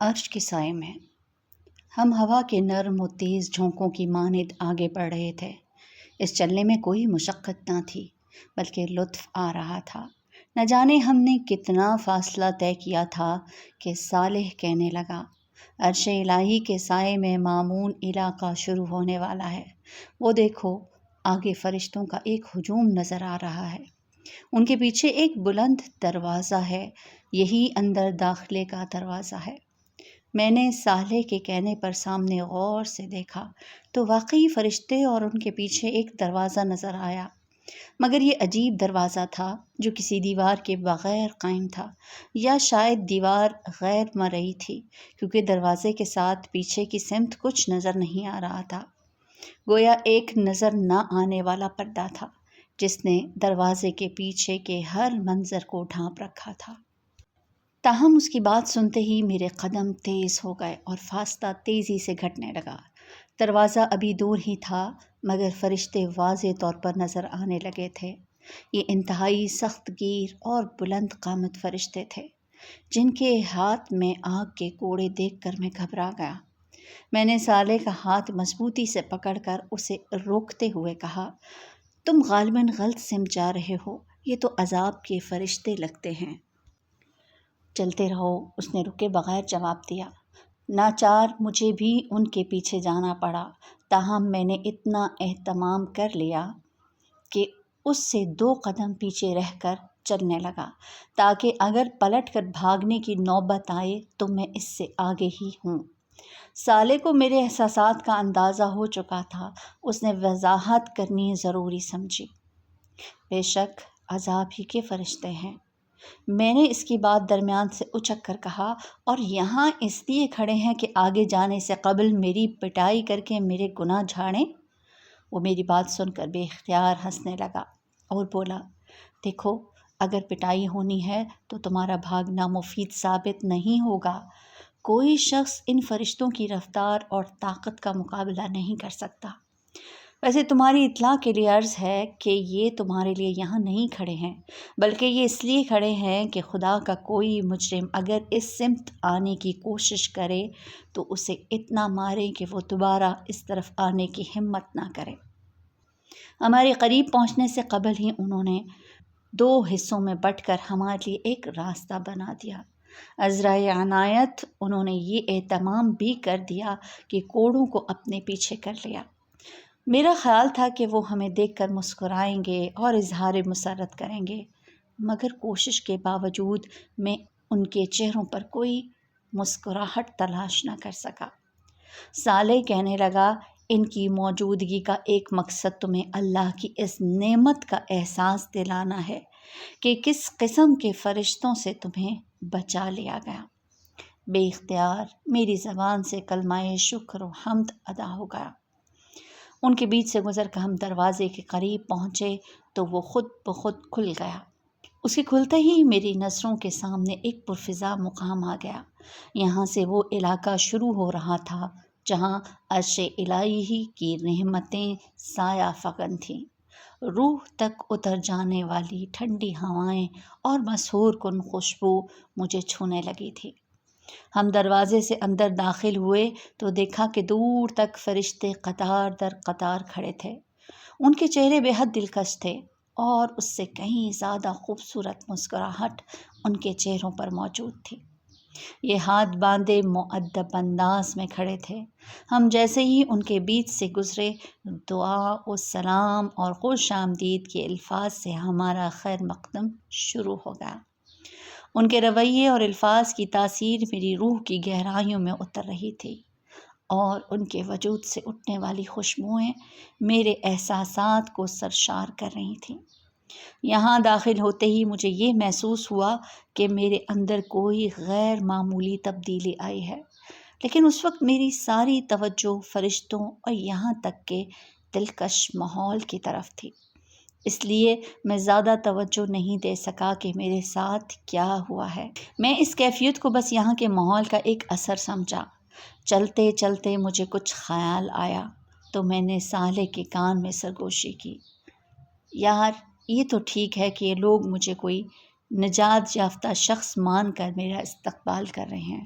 عرش کے سائے میں ہم ہوا کے نرم و تیز جھونکوں کی مانند آگے بڑھ رہے تھے۔ اس چلنے میں کوئی مشقت نہ تھی بلکہ لطف آ رہا تھا۔ نہ جانے ہم نے کتنا فاصلہ طے کیا تھا کہ صالح کہنے لگا، عرش الہی کے سائے میں مامون علاقہ شروع ہونے والا ہے۔ وہ دیکھو، آگے فرشتوں کا ایک ہجوم نظر آ رہا ہے۔ ان کے پیچھے ایک بلند دروازہ ہے، یہی اندر داخلے کا دروازہ ہے۔ میں نے صالح کے کہنے پر سامنے غور سے دیکھا تو واقعی فرشتے اور ان کے پیچھے ایک دروازہ نظر آیا، مگر یہ عجیب دروازہ تھا جو کسی دیوار کے بغیر قائم تھا، یا شاید دیوار غیر مرئی تھی، کیونکہ دروازے کے ساتھ پیچھے کی سمت کچھ نظر نہیں آ رہا تھا۔ گویا ایک نظر نہ آنے والا پردہ تھا جس نے دروازے کے پیچھے کے ہر منظر کو ڈھانپ رکھا تھا۔ تاہم اس کی بات سنتے ہی میرے قدم تیز ہو گئے اور فاصلہ تیزی سے گھٹنے لگا۔ دروازہ ابھی دور ہی تھا مگر فرشتے واضح طور پر نظر آنے لگے تھے۔ یہ انتہائی سخت گیر اور بلند قامت فرشتے تھے جن کے ہاتھ میں آگ کے کوڑے دیکھ کر میں گھبرا گیا۔ میں نے صالح کا ہاتھ مضبوطی سے پکڑ کر اسے روکتے ہوئے کہا، تم غالباً غلط سمت جا رہے ہو، یہ تو عذاب کے فرشتے لگتے ہیں۔ چلتے رہو، اس نے رکے بغیر جواب دیا۔ ناچار مجھے بھی ان کے پیچھے جانا پڑا، تاہم میں نے اتنا اہتمام کر لیا کہ اس سے 2 قدم پیچھے رہ کر چلنے لگا تاکہ اگر پلٹ کر بھاگنے کی نوبت آئے تو میں اس سے آگے ہی ہوں۔ صالح کو میرے احساسات کا اندازہ ہو چکا تھا۔ اس نے وضاحت کرنی ضروری سمجھی۔ بے شک عذاب ہی کے فرشتے ہیں۔ میں نے اس کی بات درمیان سے اچک کر کہا، اور یہاں اس لیے کھڑے ہیں کہ آگے جانے سے قبل میری پٹائی کر کے میرے گناہ جھاڑیں؟ وہ میری بات سن کر بے اختیار ہنسنے لگا اور بولا، دیکھو، اگر پٹائی ہونی ہے تو تمہارا بھاگنا مفید ثابت نہیں ہوگا۔ کوئی شخص ان فرشتوں کی رفتار اور طاقت کا مقابلہ نہیں کر سکتا۔ ویسے تمہاری اطلاع کے لیے عرض ہے کہ یہ تمہارے لیے یہاں نہیں کھڑے ہیں، بلکہ یہ اس لیے کھڑے ہیں کہ خدا کا کوئی مجرم اگر اس سمت آنے کی کوشش کرے تو اسے اتنا مارے کہ وہ دوبارہ اس طرف آنے کی ہمت نہ کرے۔ ہمارے قریب پہنچنے سے قبل ہی انہوں نے 2 حصوں میں بٹ کر ہمارے لیے ایک راستہ بنا دیا۔ عذرائے عنایت انہوں نے یہ اہتمام بھی کر دیا کہ کوڑوں کو اپنے پیچھے کر لیا۔ میرا خیال تھا کہ وہ ہمیں دیکھ کر مسکرائیں گے اور اظہار مسرت کریں گے، مگر کوشش کے باوجود میں ان کے چہروں پر کوئی مسکراہٹ تلاش نہ کر سکا۔ صالح کہنے لگا، ان کی موجودگی کا ایک مقصد تمہیں اللہ کی اس نعمت کا احساس دلانا ہے کہ کس قسم کے فرشتوں سے تمہیں بچا لیا گیا۔ بے اختیار میری زبان سے کلمہ شکر و حمد ادا ہو گیا۔ ان کے بیچ سے گزر کر ہم دروازے کے قریب پہنچے تو وہ خود بخود کھل گیا۔ اس کے کھلتے ہی میری نظروں کے سامنے ایک پرفضا مقام آ گیا۔ یہاں سے وہ علاقہ شروع ہو رہا تھا جہاں عرش الہی کی رحمتیں سایہ فکن تھیں۔ روح تک اتر جانے والی ٹھنڈی ہوائیں اور مسحور کن خوشبو مجھے چھونے لگی تھی۔ ہم دروازے سے اندر داخل ہوئے تو دیکھا کہ دور تک فرشتے قطار در قطار کھڑے تھے۔ ان کے چہرے بے حد دلکش تھے اور اس سے کہیں زیادہ خوبصورت مسکراہٹ ان کے چہروں پر موجود تھی۔ یہ ہاتھ باندھے مؤدب انداز میں کھڑے تھے۔ ہم جیسے ہی ان کے بیچ سے گزرے، دعا و سلام اور خوش آمدید کے الفاظ سے ہمارا خیر مقدم شروع ہو گیا۔ ان کے رویے اور الفاظ کی تاثیر میری روح کی گہرائیوں میں اتر رہی تھی اور ان کے وجود سے اٹھنے والی خوشبوئیں میرے احساسات کو سرشار کر رہی تھیں۔ یہاں داخل ہوتے ہی مجھے یہ محسوس ہوا کہ میرے اندر کوئی غیر معمولی تبدیلی آئی ہے، لیکن اس وقت میری ساری توجہ فرشتوں اور یہاں تک کہ دلکش ماحول کی طرف تھی، اس لیے میں زیادہ توجہ نہیں دے سکا کہ میرے ساتھ کیا ہوا ہے۔ میں اس کیفیت کو بس یہاں کے ماحول کا ایک اثر سمجھا۔ چلتے چلتے مجھے کچھ خیال آیا تو میں نے صالح کے کان میں سرگوشی کی، یار، یہ تو ٹھیک ہے کہ یہ لوگ مجھے کوئی نجات یافتہ شخص مان کر میرا استقبال کر رہے ہیں،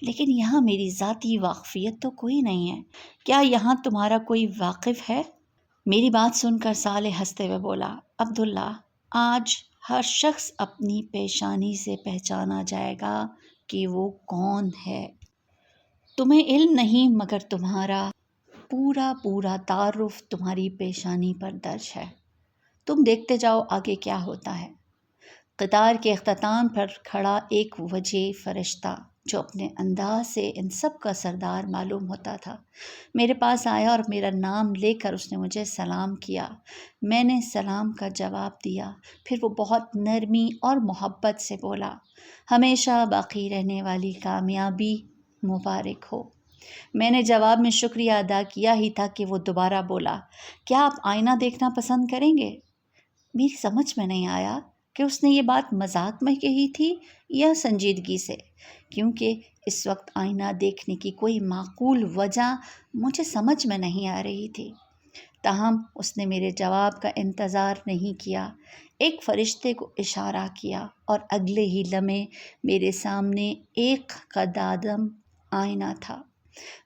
لیکن یہاں میری ذاتی واقفیت تو کوئی نہیں ہے، کیا یہاں تمہارا کوئی واقف ہے؟ میری بات سن کر صالح ہنستے ہوئے بولا، عبداللہ، آج ہر شخص اپنی پیشانی سے پہچانا جائے گا کہ وہ کون ہے۔ تمہیں علم نہیں مگر تمہارا پورا تعارف تمہاری پیشانی پر درج ہے۔ تم دیکھتے جاؤ آگے کیا ہوتا ہے۔ قطار کے اختتام پر کھڑا ایک وجہ فرشتہ جو اپنے انداز سے ان سب کا سردار معلوم ہوتا تھا، میرے پاس آیا اور میرا نام لے کر اس نے مجھے سلام کیا۔ میں نے سلام کا جواب دیا، پھر وہ بہت نرمی اور محبت سے بولا، ہمیشہ باقی رہنے والی کامیابی مبارک ہو۔ میں نے جواب میں شکریہ ادا کیا ہی تھا کہ وہ دوبارہ بولا، کیا آپ آئینہ دیکھنا پسند کریں گے؟ میری سمجھ میں نہیں آیا کہ اس نے یہ بات مذاق میں کہی تھی یا سنجیدگی سے، کیونکہ اس وقت آئینہ دیکھنے کی کوئی معقول وجہ مجھے سمجھ میں نہیں آ رہی تھی۔ تاہم اس نے میرے جواب کا انتظار نہیں کیا، ایک فرشتے کو اشارہ کیا اور اگلے ہی لمحے میرے سامنے ایک قدادم آئینہ تھا۔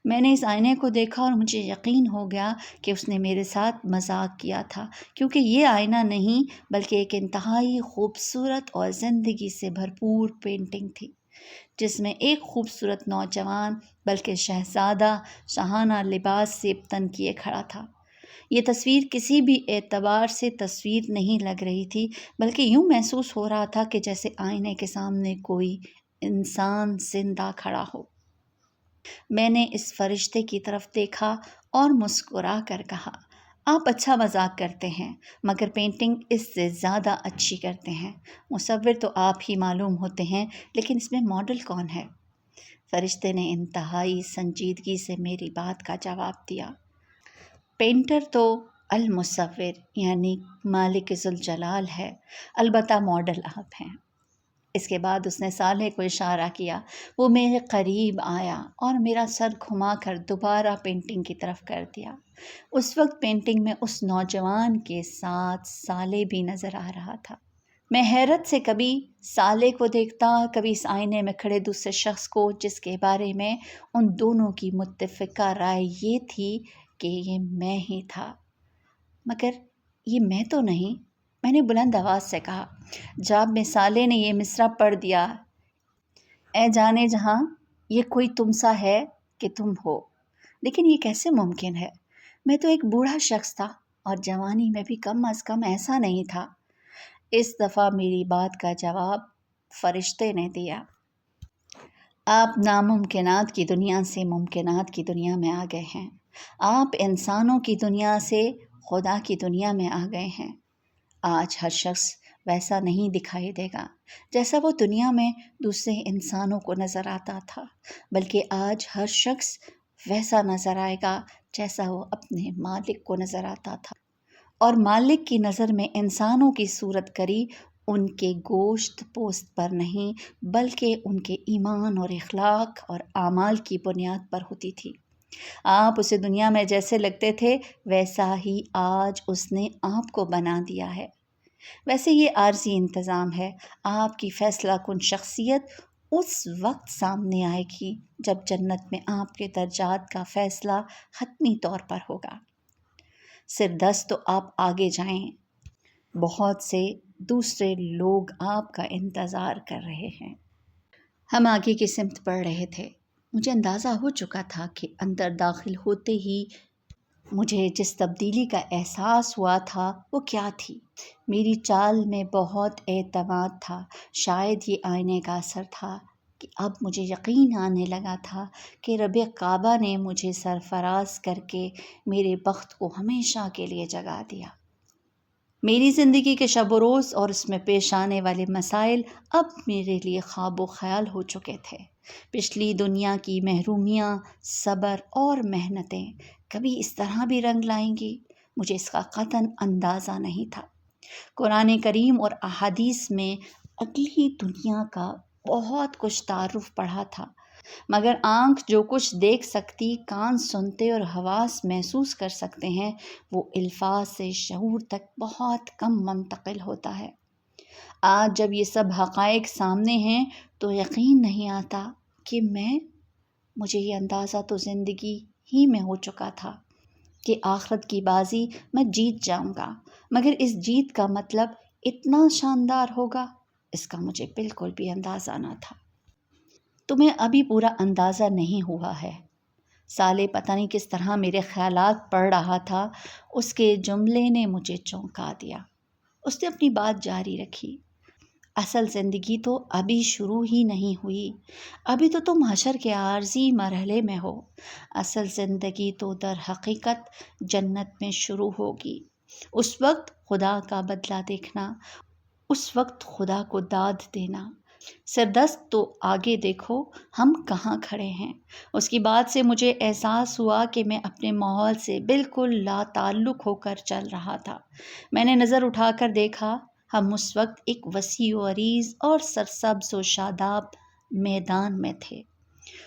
میں نے اس آئینے کو دیکھا اور مجھے یقین ہو گیا کہ اس نے میرے ساتھ مذاق کیا تھا، کیونکہ یہ آئینہ نہیں بلکہ ایک انتہائی خوبصورت اور زندگی سے بھرپور پینٹنگ تھی، جس میں ایک خوبصورت نوجوان بلکہ شہزادہ شاہانہ لباس سے تن کیے کھڑا تھا۔ یہ تصویر کسی بھی اعتبار سے تصویر نہیں لگ رہی تھی، بلکہ یوں محسوس ہو رہا تھا کہ جیسے آئینے کے سامنے کوئی انسان زندہ کھڑا ہو۔ میں نے اس فرشتے کی طرف دیکھا اور مسکرا کر کہا، آپ اچھا مذاق کرتے ہیں مگر پینٹنگ اس سے زیادہ اچھی کرتے ہیں۔ مصور تو آپ ہی معلوم ہوتے ہیں، لیکن اس میں ماڈل کون ہے؟ فرشتے نے انتہائی سنجیدگی سے میری بات کا جواب دیا، پینٹر تو المصور یعنی مالک ذوالجلال ہے، البتہ ماڈل آپ ہیں۔ اس کے بعد اس نے صالح کو اشارہ کیا، وہ میرے قریب آیا اور میرا سر گھما کر دوبارہ پینٹنگ کی طرف کر دیا۔ اس وقت پینٹنگ میں اس نوجوان کے ساتھ صالح بھی نظر آ رہا تھا۔ میں حیرت سے کبھی صالح کو دیکھتا، کبھی اس آئینے میں کھڑے دوسرے شخص کو، جس کے بارے میں ان دونوں کی متفقہ رائے یہ تھی کہ یہ میں ہی تھا، مگر یہ میں تو نہیں۔ میں نے بلند آواز سے کہا۔ جواب میں صالح نے یہ مصرع پڑھ دیا، اے جانے جہاں، یہ کوئی تم سا ہے کہ تم ہو، لیکن یہ کیسے ممکن ہے؟ میں تو ایک بوڑھا شخص تھا اور جوانی میں بھی کم از کم ایسا نہیں تھا۔ اس دفعہ میری بات کا جواب فرشتے نے دیا، آپ ناممکنات کی دنیا سے ممکنات کی دنیا میں آ گئے ہیں، آپ انسانوں کی دنیا سے خدا کی دنیا میں آ گئے ہیں۔ آج ہر شخص ویسا نہیں دکھائی دے گا جیسا وہ دنیا میں دوسرے انسانوں کو نظر آتا تھا، بلکہ آج ہر شخص ویسا نظر آئے گا جیسا وہ اپنے مالک کو نظر آتا تھا، اور مالک کی نظر میں انسانوں کی صورت گری ان کے گوشت پوست پر نہیں بلکہ ان کے ایمان اور اخلاق اور اعمال کی بنیاد پر ہوتی تھی۔ آپ اسے دنیا میں جیسے لگتے تھے ویسا ہی آج اس نے آپ کو بنا دیا ہے۔ ویسے یہ عارضی انتظام ہے، آپ کی فیصلہ کن شخصیت اس وقت سامنے آئے گی جب جنت میں آپ کے درجات کا فیصلہ حتمی طور پر ہوگا۔ سردست تو آپ آگے جائیں، بہت سے دوسرے لوگ آپ کا انتظار کر رہے ہیں۔ ہم آگے کی سمت بڑھ رہے تھے۔ مجھے اندازہ ہو چکا تھا کہ اندر داخل ہوتے ہی مجھے جس تبدیلی کا احساس ہوا تھا وہ کیا تھی۔ میری چال میں بہت اعتماد تھا، شاید یہ آئینے کا اثر تھا کہ اب مجھے یقین آنے لگا تھا کہ رب کعبہ نے مجھے سرفراز کر کے میرے بخت کو ہمیشہ کے لیے جگا دیا۔ میری زندگی کے شب و روز اور اس میں پیش آنے والے مسائل اب میرے لیے خواب و خیال ہو چکے تھے۔ پچھلی دنیا کی محرومیاں، صبر اور محنتیں کبھی اس طرح بھی رنگ لائیں گی، مجھے اس کا قطعاً اندازہ نہیں تھا۔ قرآن کریم اور احادیث میں اگلی دنیا کا بہت کچھ تعارف پڑھا تھا، مگر آنکھ جو کچھ دیکھ سکتی، کان سنتے اور حواس محسوس کر سکتے ہیں، وہ الفاظ سے شعور تک بہت کم منتقل ہوتا ہے۔ آج جب یہ سب حقائق سامنے ہیں تو یقین نہیں آتا کہ مجھے یہ اندازہ تو زندگی ہی میں ہو چکا تھا کہ آخرت کی بازی میں جیت جاؤں گا، مگر اس جیت کا مطلب اتنا شاندار ہوگا، اس کا مجھے بالکل بھی اندازہ نہ تھا۔ تمہیں ابھی پورا اندازہ نہیں ہوا ہے۔ سالے پتہ نہیں کس طرح میرے خیالات پڑھ رہا تھا، اس کے جملے نے مجھے چونکا دیا۔ اس نے اپنی بات جاری رکھی، اصل زندگی تو ابھی شروع ہی نہیں ہوئی، ابھی تو تم حشر کے عارضی مرحلے میں ہو، اصل زندگی تو در حقیقت جنت میں شروع ہوگی۔ اس وقت خدا کا بدلہ دیکھنا، اس وقت خدا کو داد دینا۔ سردست تو آگے دیکھو ہم کہاں کھڑے ہیں۔ اس کی بات سے مجھے احساس ہوا کہ میں اپنے ماحول سے بالکل لا تعلق ہو کر چل رہا تھا۔ میں نے نظر اٹھا کر دیکھا، ہم اس وقت ایک وسیع و عریض اور سرسبز و شاداب میدان میں تھے۔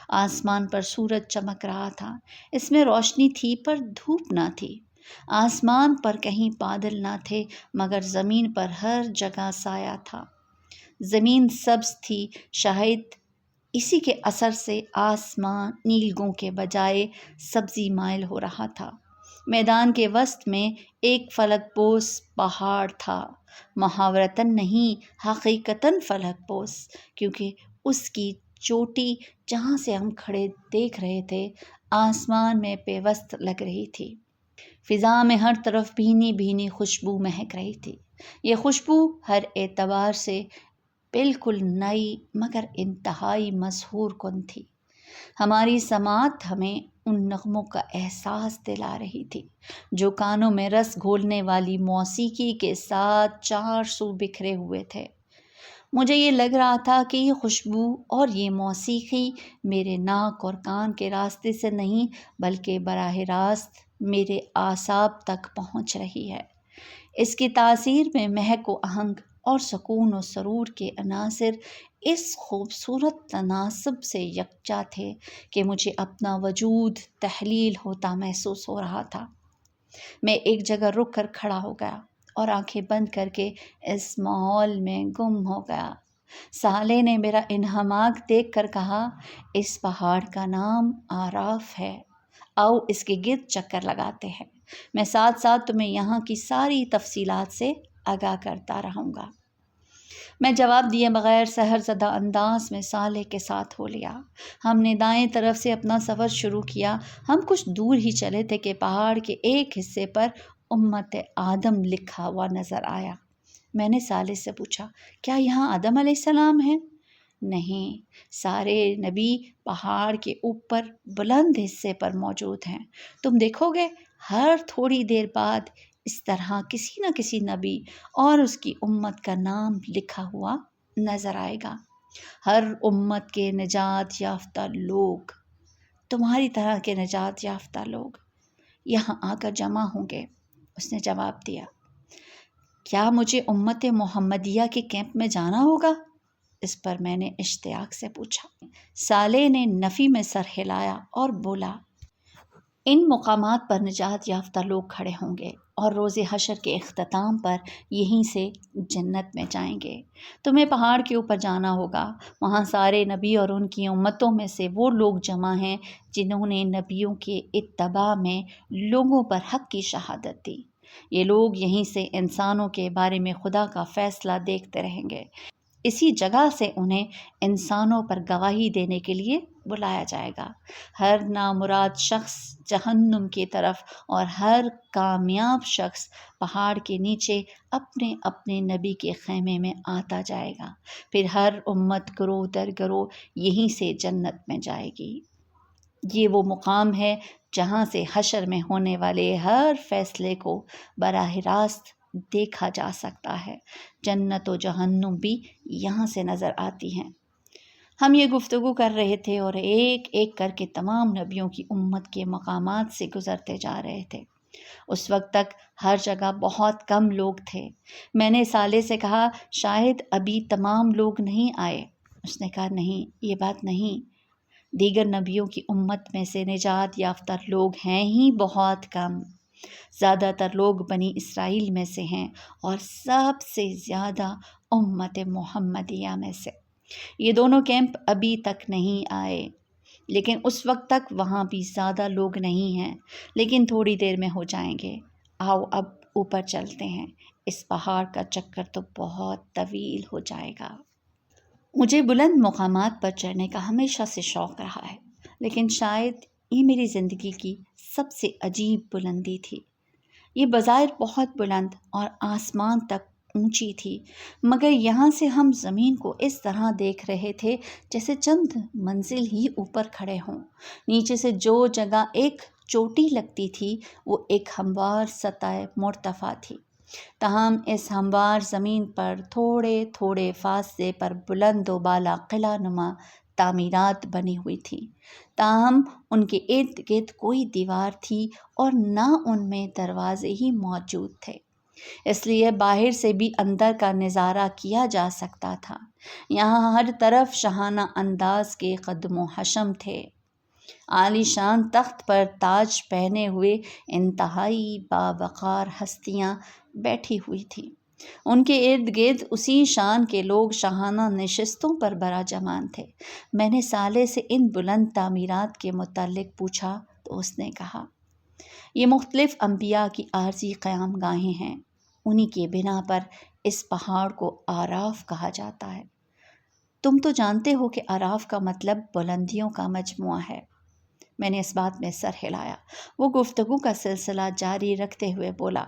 آسمان پر سورج چمک رہا تھا، اس میں روشنی تھی پر دھوپ نہ تھی۔ آسمان پر کہیں بادل نہ تھے مگر زمین پر ہر جگہ سایہ تھا۔ زمین سبز تھی، شاید اسی کے اثر سے آسمان نیلگوں کے بجائے سبزی مائل ہو رہا تھا۔ میدان کے وسط میں ایک فلک پوش پہاڑ تھا، محاورتاً نہیں حقیقتاً فلک پوش، کیونکہ اس کی چوٹی جہاں سے ہم کھڑے دیکھ رہے تھے آسمان میں پیوست لگ رہی تھی۔ فضا میں ہر طرف بھینی بھینی خوشبو مہک رہی تھی۔ یہ خوشبو ہر اعتبار سے بالکل نئی مگر انتہائی مسحور کن تھی۔ ہماری سماعت ہمیں ان نغموں کا احساس دلا رہی تھی جو کانوں میں رس گھولنے والی موسیقی کے ساتھ چار سو بکھرے ہوئے تھے۔ مجھے یہ لگ رہا تھا کہ یہ خوشبو اور یہ موسیقی میرے ناک اور کان کے راستے سے نہیں بلکہ براہ راست میرے اعصاب تک پہنچ رہی ہے۔ اس کی تاثیر میں مہک و آہنگ اور سکون و سرور کے عناصر اس خوبصورت تناسب سے یکجا تھے کہ مجھے اپنا وجود تحلیل ہوتا محسوس ہو رہا تھا۔ میں ایک جگہ رک کر کھڑا ہو گیا اور آنکھیں بند کر کے اس ماحول میں گم ہو گیا۔ سالے نے میرا انہماک دیکھ کر کہا، اس پہاڑ کا نام آراف ہے، آؤ اس کے گرد چکر لگاتے ہیں، میں ساتھ ساتھ تمہیں یہاں کی ساری تفصیلات سے آگاہ کرتا رہوں گا۔ میں جواب دیے بغیر سحر زدہ انداز میں سالے کے ساتھ ہو لیا۔ ہم نے دائیں طرف سے اپنا سفر شروع کیا۔ ہم کچھ دور ہی چلے تھے کہ پہاڑ کے ایک حصے پر امت آدم لکھا ہوا نظر آیا۔ میں نے سالے سے پوچھا، کیا یہاں آدم علیہ السلام ہے؟ نہیں، سارے نبی پہاڑ کے اوپر بلند حصے پر موجود ہیں۔ تم دیکھو گے ہر تھوڑی دیر بعد اس طرح کسی نہ کسی نبی اور اس کی امت کا نام لکھا ہوا نظر آئے گا۔ ہر امت کے نجات یافتہ لوگ، تمہاری طرح کے نجات یافتہ لوگ یہاں آ کر جمع ہوں گے۔ اس نے جواب دیا، کیا مجھے امت محمدیہ کے کیمپ میں جانا ہوگا؟ اس پر میں نے اشتیاق سے پوچھا۔ سالے نے نفی میں سر ہلایا اور بولا، ان مقامات پر نجات یافتہ لوگ کھڑے ہوں گے اور روز حشر کے اختتام پر یہیں سے جنت میں جائیں گے۔ تمہیں پہاڑ کے اوپر جانا ہوگا، وہاں سارے نبی اور ان کی امتوں میں سے وہ لوگ جمع ہیں جنہوں نے نبیوں کے اتباع میں لوگوں پر حق کی شہادت دی۔ یہ لوگ یہیں سے انسانوں کے بارے میں خدا کا فیصلہ دیکھتے رہیں گے۔ اسی جگہ سے انہیں انسانوں پر گواہی دینے کے لیے بلایا جائے گا۔ ہر نامراد شخص جہنم کی طرف اور ہر کامیاب شخص پہاڑ کے نیچے اپنے اپنے نبی کے خیمے میں آتا جائے گا۔ پھر ہر امت گروہ در گروہ یہیں سے جنت میں جائے گی۔ یہ وہ مقام ہے جہاں سے حشر میں ہونے والے ہر فیصلے کو براہ راست دیکھا جا سکتا ہے۔ جنت و جہنم بھی یہاں سے نظر آتی ہیں۔ ہم یہ گفتگو کر رہے تھے اور ایک ایک کر کے تمام نبیوں کی امت کے مقامات سے گزرتے جا رہے تھے۔ اس وقت تک ہر جگہ بہت کم لوگ تھے۔ میں نے سالے سے کہا، شاید ابھی تمام لوگ نہیں آئے۔ اس نے کہا، نہیں، یہ بات نہیں، دیگر نبیوں کی امت میں سے نجات یافتہ لوگ ہیں ہی بہت کم۔ زیادہ تر لوگ بنی اسرائیل میں سے ہیں اور سب سے زیادہ امت محمدیہ میں سے۔ یہ دونوں کیمپ ابھی تک نہیں آئے، لیکن اس وقت تک وہاں بھی زیادہ لوگ نہیں ہیں، لیکن تھوڑی دیر میں ہو جائیں گے۔ آؤ اب اوپر چلتے ہیں، اس پہاڑ کا چکر تو بہت طویل ہو جائے گا۔ مجھے بلند مقامات پر چڑھنے کا ہمیشہ سے شوق رہا ہے، لیکن شاید یہ میری زندگی کی سب سے عجیب بلندی تھی۔ یہ بظاہر بہت بلند اور آسمان تک اونچی تھی، مگر یہاں سے ہم زمین کو اس طرح دیکھ رہے تھے جیسے چند منزل ہی اوپر کھڑے ہوں۔ نیچے سے جو جگہ ایک چوٹی لگتی تھی وہ ایک ہموار سطح مرتفع تھی، تاہم اس ہموار زمین پر تھوڑے تھوڑے فاصلے پر بلند و بالا قلعہ نما تعمیرات بنی ہوئی تھیں، تاہم ان کے ارد گرد کوئی دیوار تھی اور نہ ان میں دروازے ہی موجود تھے، اس لیے باہر سے بھی اندر کا نظارہ کیا جا سکتا تھا۔ یہاں ہر طرف شاہانہ انداز کے قدم و حشم تھے۔ عالی شان تخت پر تاج پہنے ہوئے انتہائی باوقار ہستیاں بیٹھی ہوئی تھیں، ان کے ارد گرد اسی شان کے لوگ شاہانہ نشستوں پر براجمان تھے۔ میں نے سالے سے ان بلند تعمیرات کے متعلق پوچھا تو اس نے کہا، یہ مختلف انبیاء کی عارضی قیام گاہیں ہیں، انہی کی بنا پر اس پہاڑ کو آراف کہا جاتا ہے۔ تم تو جانتے ہو کہ آراف کا مطلب بلندیوں کا مجموعہ ہے۔ میں نے اس بات میں سر ہلایا۔ وہ گفتگو کا سلسلہ جاری رکھتے ہوئے بولا،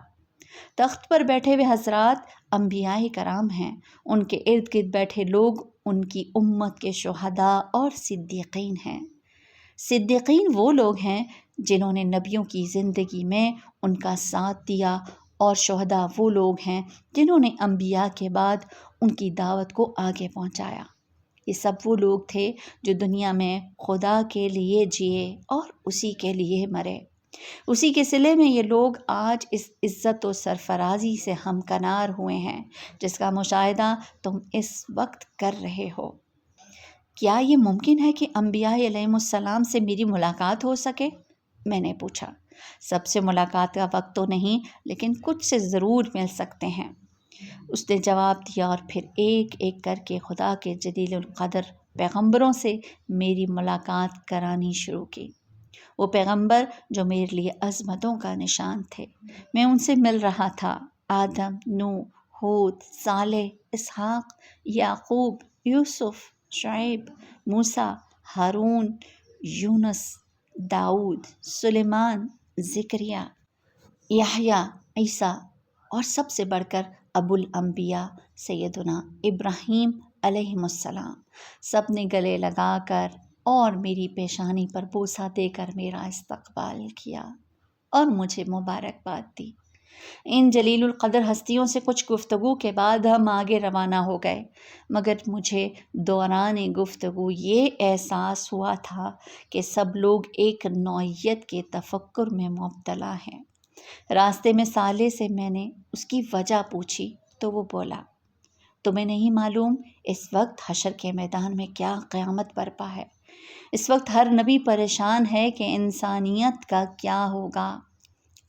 تخت پر بیٹھے ہوئے حضرات انبیاء کرام ہیں، ان کے ارد گرد بیٹھے لوگ ان کی امت کے شہداء اور صدیقین ہیں۔ صدیقین وہ لوگ ہیں جنہوں نے نبیوں کی زندگی میں ان کا ساتھ دیا، اور شہداء وہ لوگ ہیں جنہوں نے انبیاء کے بعد ان کی دعوت کو آگے پہنچایا۔ یہ سب وہ لوگ تھے جو دنیا میں خدا کے لیے جیے اور اسی کے لیے مرے۔ اسی کے صلے میں یہ لوگ آج اس عزت و سرفرازی سے ہمکنار ہوئے ہیں جس کا مشاہدہ تم اس وقت کر رہے ہو۔ کیا یہ ممکن ہے کہ انبیاء علیہم السلام سے میری ملاقات ہو سکے؟ میں نے پوچھا۔ سب سے ملاقات کا وقت تو نہیں، لیکن کچھ سے ضرور مل سکتے ہیں، اس نے جواب دیا، اور پھر ایک ایک کر کے خدا کے جلیل القدر پیغمبروں سے میری ملاقات کرانی شروع کی۔ وہ پیغمبر جو میرے لیے عظمتوں کا نشان تھے، میں ان سے مل رہا تھا۔ آدم، نوح، ہود، صالح، اسحاق، یعقوب، یوسف، شعیب، موسیٰ، ہارون، یونس، داؤد، سلیمان، زکریا، یحییٰ، عیسیٰ، اور سب سے بڑھ کر ابو الانبیاء سیدنا ابراہیم علیہ السلام۔ سب نے گلے لگا کر اور میری پیشانی پر بوسہ دے کر میرا استقبال کیا اور مجھے مبارکباد دی۔ ان جلیل القدر ہستیوں سے کچھ گفتگو کے بعد ہم آگے روانہ ہو گئے، مگر مجھے دوران گفتگو یہ احساس ہوا تھا کہ سب لوگ ایک نوعیت کے تفکر میں مبتلا ہیں۔ راستے میں صالح سے میں نے اس کی وجہ پوچھی تو وہ بولا، تمہیں نہیں معلوم اس وقت حشر کے میدان میں کیا قیامت برپا ہے؟ اس وقت ہر نبی پریشان ہے کہ انسانیت کا کیا ہوگا۔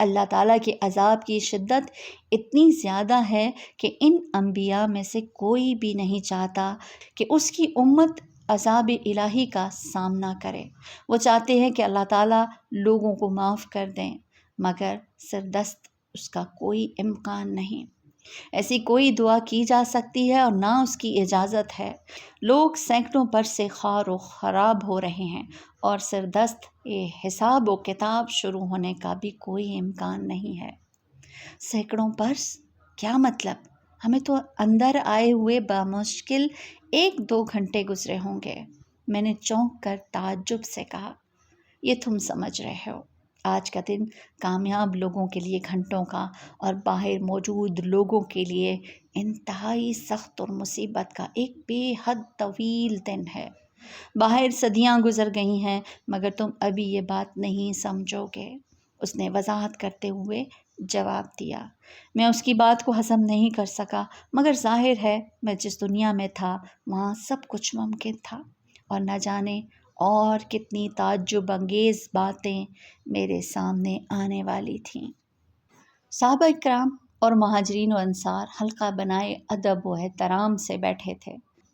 اللہ تعالیٰ کے عذاب کی شدت اتنی زیادہ ہے کہ ان انبیاء میں سے کوئی بھی نہیں چاہتا کہ اس کی امت عذاب الہی کا سامنا کرے۔ وہ چاہتے ہیں کہ اللہ تعالیٰ لوگوں کو معاف کر دیں، مگر سردست اس کا کوئی امکان نہیں۔ ایسی کوئی دعا کی جا سکتی ہے اور نہ اس کی اجازت ہے۔ لوگ سینکڑوں برس سے خوار و خراب ہو رہے ہیں اور سردست یہ حساب و کتاب شروع ہونے کا بھی کوئی امکان نہیں ہے۔ سینکڑوں برس؟ کیا مطلب؟ ہمیں تو اندر آئے ہوئے بامشکل 1-2 گھنٹے گزرے ہوں گے۔ میں نے چونک کر تعجب سے کہا، یہ تم سمجھ رہے ہو؟ آج کا دن کامیاب لوگوں کے لیے گھنٹوں کا اور باہر موجود لوگوں کے لیے انتہائی سخت اور مصیبت کا ایک بے حد طویل دن ہے۔ باہر صدیاں گزر گئی ہیں مگر تم ابھی یہ بات نہیں سمجھو گے، اس نے وضاحت کرتے ہوئے جواب دیا۔ میں اس کی بات کو ہضم نہیں کر سکا، مگر ظاہر ہے میں جس دنیا میں تھا وہاں سب کچھ ممکن تھا، اور نہ جانے اور کتنی تعجب انگیز باتیں میرے سامنے آنے والی تھیں۔ صحابہ اکرام اور مہاجرین و انصار حلقہ بنائے ادب و احترام سے بیٹھے تھے۔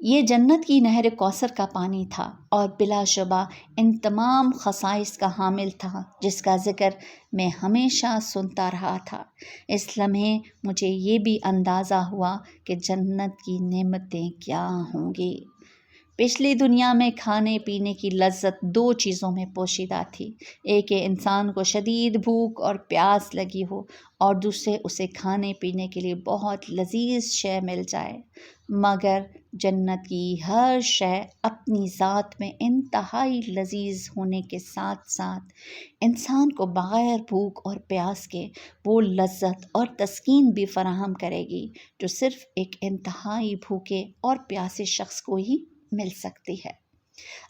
یہ جنت کی نہر کوثر کا پانی تھا اور بلا شبہ ان تمام خصائص کا حامل تھا جس کا ذکر میں ہمیشہ سنتا رہا تھا۔ اس لمحے مجھے یہ بھی اندازہ ہوا کہ جنت کی نعمتیں کیا ہوں گی۔ پچھلی دنیا میں کھانے پینے کی لذت دو چیزوں میں پوشیدہ تھی، ایک کہ انسان کو شدید بھوک اور پیاس لگی ہو اور دوسرے اسے کھانے پینے کے لیے بہت لذیذ شے مل جائے، مگر جنت کی ہر شے اپنی ذات میں انتہائی لذیذ ہونے کے ساتھ ساتھ انسان کو بغیر بھوک اور پیاس کے وہ لذت اور تسکین بھی فراہم کرے گی جو صرف ایک انتہائی بھوکے اور پیاسے شخص کو ہی مل سکتی ہے۔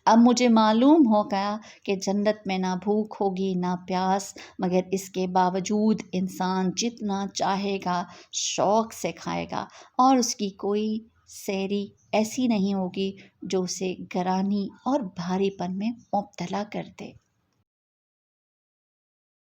اب مجھے معلوم ہو گیا کہ جنت میں نہ بھوک ہوگی نہ پیاس، مگر اس کے باوجود انسان جتنا چاہے گا شوق سے کھائے گا اور اس کی کوئی سیری ایسی نہیں ہوگی جو اسے گرانی اور بھاری پن میں مبتلا کر دے۔